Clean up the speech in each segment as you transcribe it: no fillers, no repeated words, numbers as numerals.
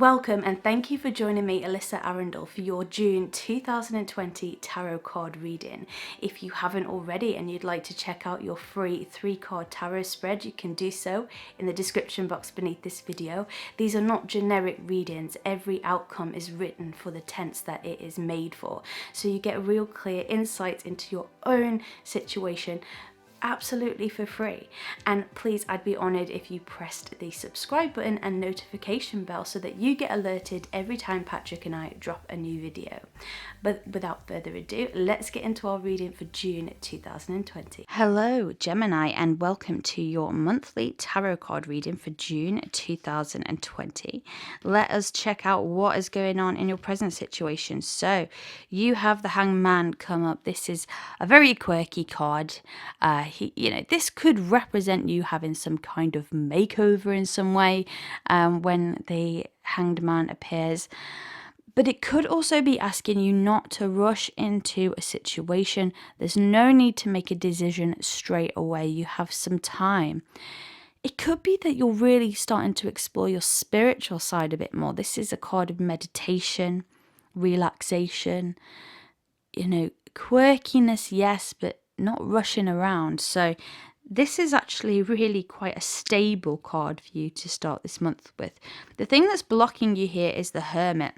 Welcome and thank you for joining me, Alyssa Arundell, for your June 2020 tarot card reading. If you haven't already and you'd like to check out your free 3-card tarot spread, you can do so in the description box beneath this video. These are not generic readings. Every outcome is written for the tense that it is made for. So you get real clear insights into your own situation absolutely for free. And please, I'd be honored if you pressed the subscribe button and notification bell so that you get alerted every time Patrick and I drop a new video. But without further ado, let's get into our reading for June 2020. Hello Gemini, and welcome to your monthly tarot card reading for June 2020. Let us check out what is going on in your present situation. So you have the Hanged Man come up. This is a very quirky card. This could represent you having some kind of makeover in some way when the Hanged Man appears. But it could also be asking you not to rush into a situation. There's no need to make a decision straight away. You have some time. It could be that you're really starting to explore your spiritual side a bit more. This is a card of meditation, relaxation, quirkiness, yes, but not rushing around. So this is actually really quite a stable card for you to start this month with. The thing that's blocking you here is the Hermit.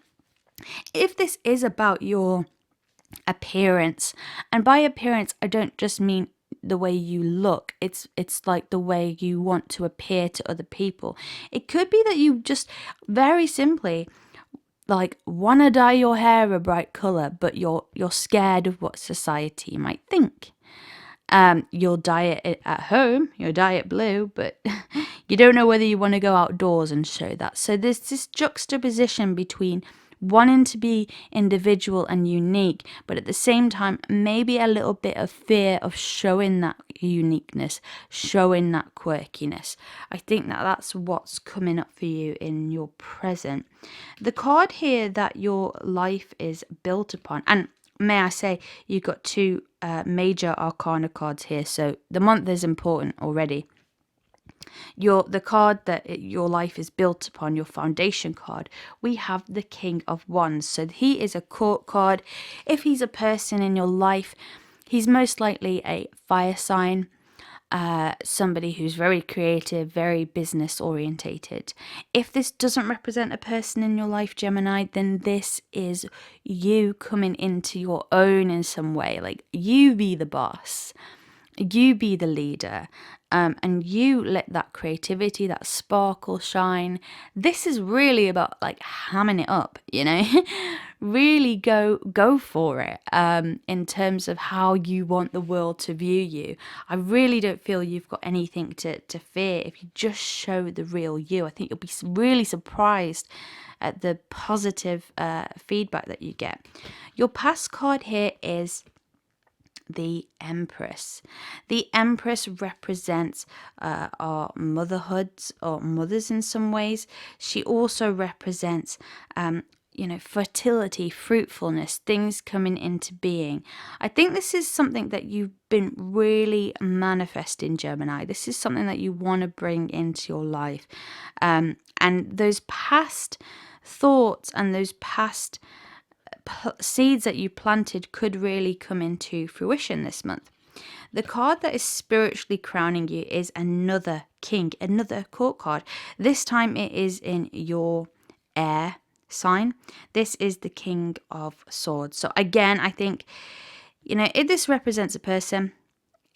If this is about your appearance, and by appearance I don't just mean the way you look, it's like the way you want to appear to other people. It could be that you just very simply want to dye your hair a bright color, but you're scared of what society might think. You'll dye it at home, you'll dye it blue, but you don't know whether you want to go outdoors and show that. So there's this juxtaposition between wanting to be individual and unique, but at the same time, maybe a little bit of fear of showing that uniqueness, showing that quirkiness. I think that's what's coming up for you in your present. The card here that your life is built upon, and may I say, you've got two major arcana cards here, so the month is important already. The card that your life is built upon, your foundation card, we have the King of Wands. So he is a court card. If he's a person in your life, he's most likely a fire sign, somebody who's very creative, very business orientated. If this doesn't represent a person in your life, Gemini, then this is you coming into your own in some way. Like, you be the boss, you be the leader, and you let that creativity, that sparkle shine. This is really about hamming it up, really go for it in terms of how you want the world to view you. I really don't feel you've got anything to fear if you just show the real you. I think you'll be really surprised at the positive feedback that you get. Your past card here is the Empress. The Empress represents our motherhoods, or mothers in some ways. She also represents fertility, fruitfulness, things coming into being. I think this is something that you've been really manifesting, Gemini. This is something that you want to bring into your life, and those past thoughts and those past seeds that you planted could really come into fruition this month. The card that is spiritually crowning you is another king, another court card. This time it is in your air sign. This is the King of Swords. So again, I think, if this represents a person,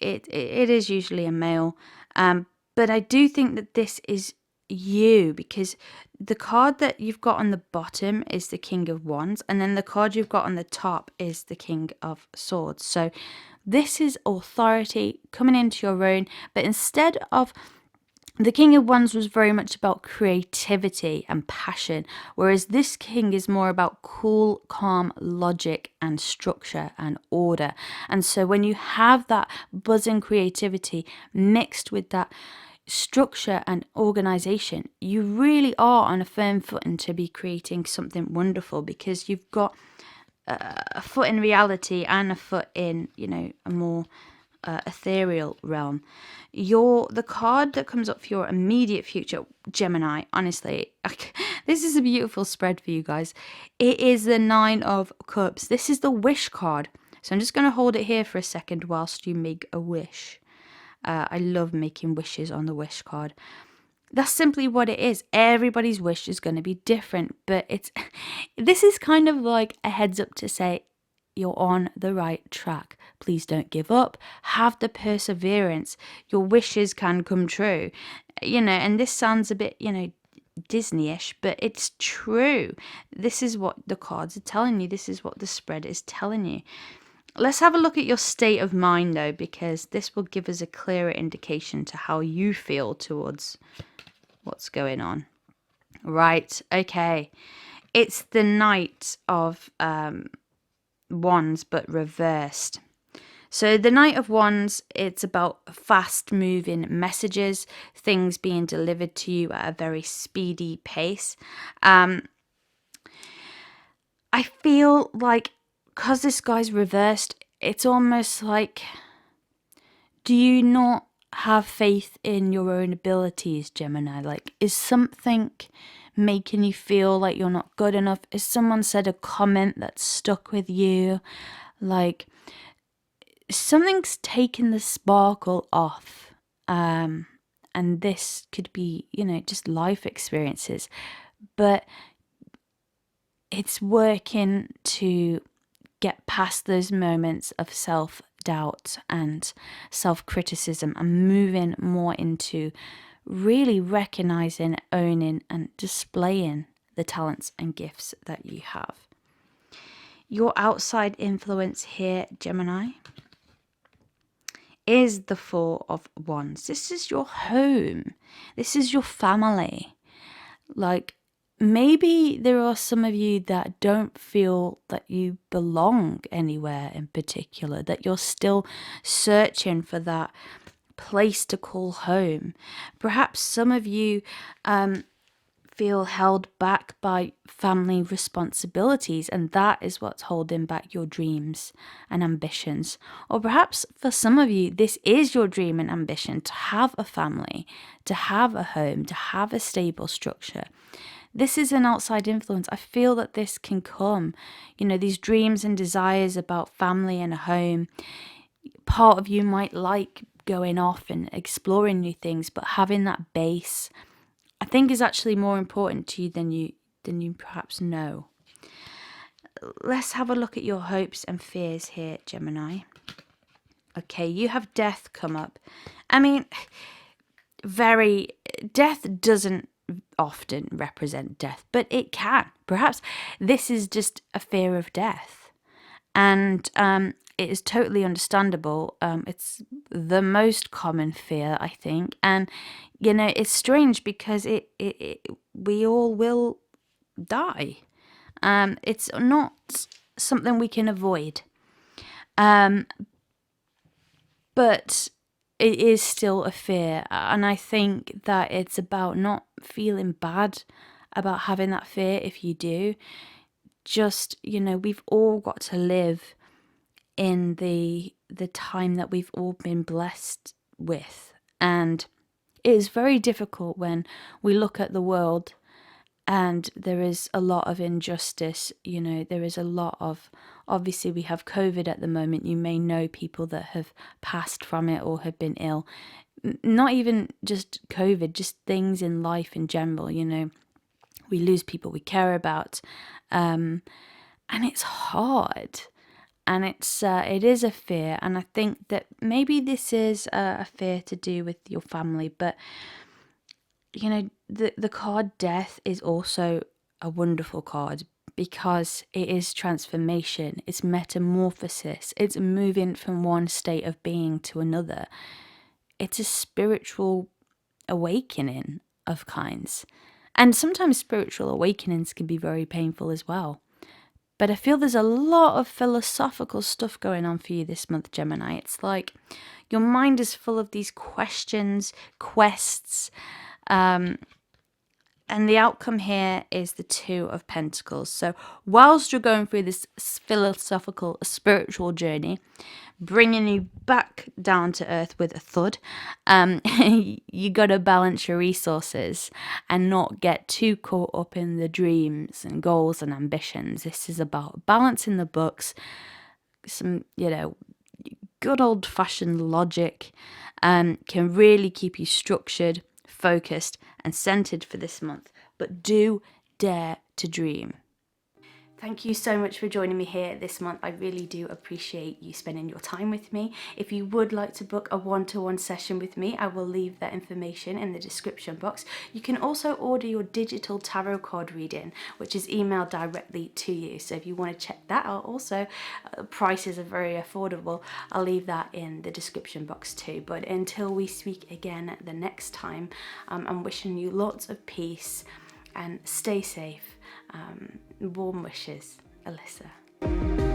it is usually a male, but I do think that this is you, because the card that you've got on the bottom is the King of Wands, and then the card you've got on the top is the King of Swords. So this is authority coming into your own, but instead of the King of Wands was very much about creativity and passion, whereas this king is more about cool, calm logic and structure and order. And so when you have that buzzing creativity mixed with that structure and organization, you really are on a firm footing to be creating something wonderful, because you've got a foot in reality and a foot in a more ethereal realm. The card that comes up for your immediate future, Gemini, honestly, This is a beautiful spread for you guys. It is the Nine of Cups. This is the wish card. So I'm just going to hold it here for a second whilst you make a wish. I love making wishes on the wish card. That's simply what it is. Everybody's wish is going to be different, but this is kind of like a heads up to say you're on the right track. Please don't give up. Have the perseverance. Your wishes can come true. And this sounds a bit, Disney-ish, but it's true. This is what the cards are telling you. This is what the spread is telling you. Let's have a look at your state of mind, though, because this will give us a clearer indication to how you feel towards what's going on. Right, okay. It's the Knight of Wands, but reversed. So the Knight of Wands, it's about fast-moving messages, things being delivered to you at a very speedy pace. I feel like, because this guy's reversed, it's almost like, do you not have faith in your own abilities, Gemini? Like, is something making you feel like you're not good enough? Has someone said a comment that stuck with you? Like, something's taken the sparkle off. And this could be, just life experiences. But it's working to get past those moments of self-doubt and self-criticism and moving more into really recognizing, owning, and displaying the talents and gifts that you have. Your outside influence here, Gemini, is the Four of Wands. This is your home. This is your family. Like, maybe there are some of you that don't feel that you belong anywhere in particular, that you're still searching for that place to call home. Perhaps some of you feel held back by family responsibilities, and that is what's holding back your dreams and ambitions. Or perhaps for some of you, this is your dream and ambition, to have a family, to have a home, to have a stable structure. This is an outside influence. I feel that this can come, these dreams and desires about family and a home. Part of you might like going off and exploring new things, but having that base, I think, is actually more important to you than you perhaps know. Let's have a look at your hopes and fears here, Gemini. Okay, you have death come up. I mean, death doesn't often represent death, but it can. Perhaps this is just a fear of death. And it is totally understandable. It's the most common fear, I think. And, it's strange because we all will die. It's not something we can avoid. But it is still a fear. And I think that it's about not feeling bad about having that fear if you do. Just, we've all got to live in the time that we've all been blessed with. And it is very difficult when we look at the world and there is a lot of injustice. There is a lot of, obviously we have COVID at the moment. You may know people that have passed from it or have been ill. Not even just COVID, just things in life in general. We lose people we care about. And it's hard. And it is a fear. And I think that maybe this is a fear to do with your family. But, the card Death is also a wonderful card because it is transformation. It's metamorphosis. It's moving from one state of being to another. It's a spiritual awakening of kinds. And sometimes spiritual awakenings can be very painful as well. But I feel there's a lot of philosophical stuff going on for you this month, Gemini. It's like your mind is full of these questions, quests, And the outcome here is the Two of Pentacles. So whilst you're going through this philosophical, spiritual journey, bringing you back down to earth with a thud, you got to balance your resources and not get too caught up in the dreams and goals and ambitions. This is about balancing the books, some, good old-fashioned logic can really keep you structured, focused and centered for this month. But do dare to dream. Thank you so much for joining me here this month. I really do appreciate you spending your time with me. If you would like to book a one-to-one session with me, I will leave that information in the description box. You can also order your digital tarot card reading, which is emailed directly to you. So if you want to check that out, also prices are very affordable. I'll leave that in the description box too. But until we speak again the next time, I'm wishing you lots of peace and stay safe. Warm wishes, Alyssa.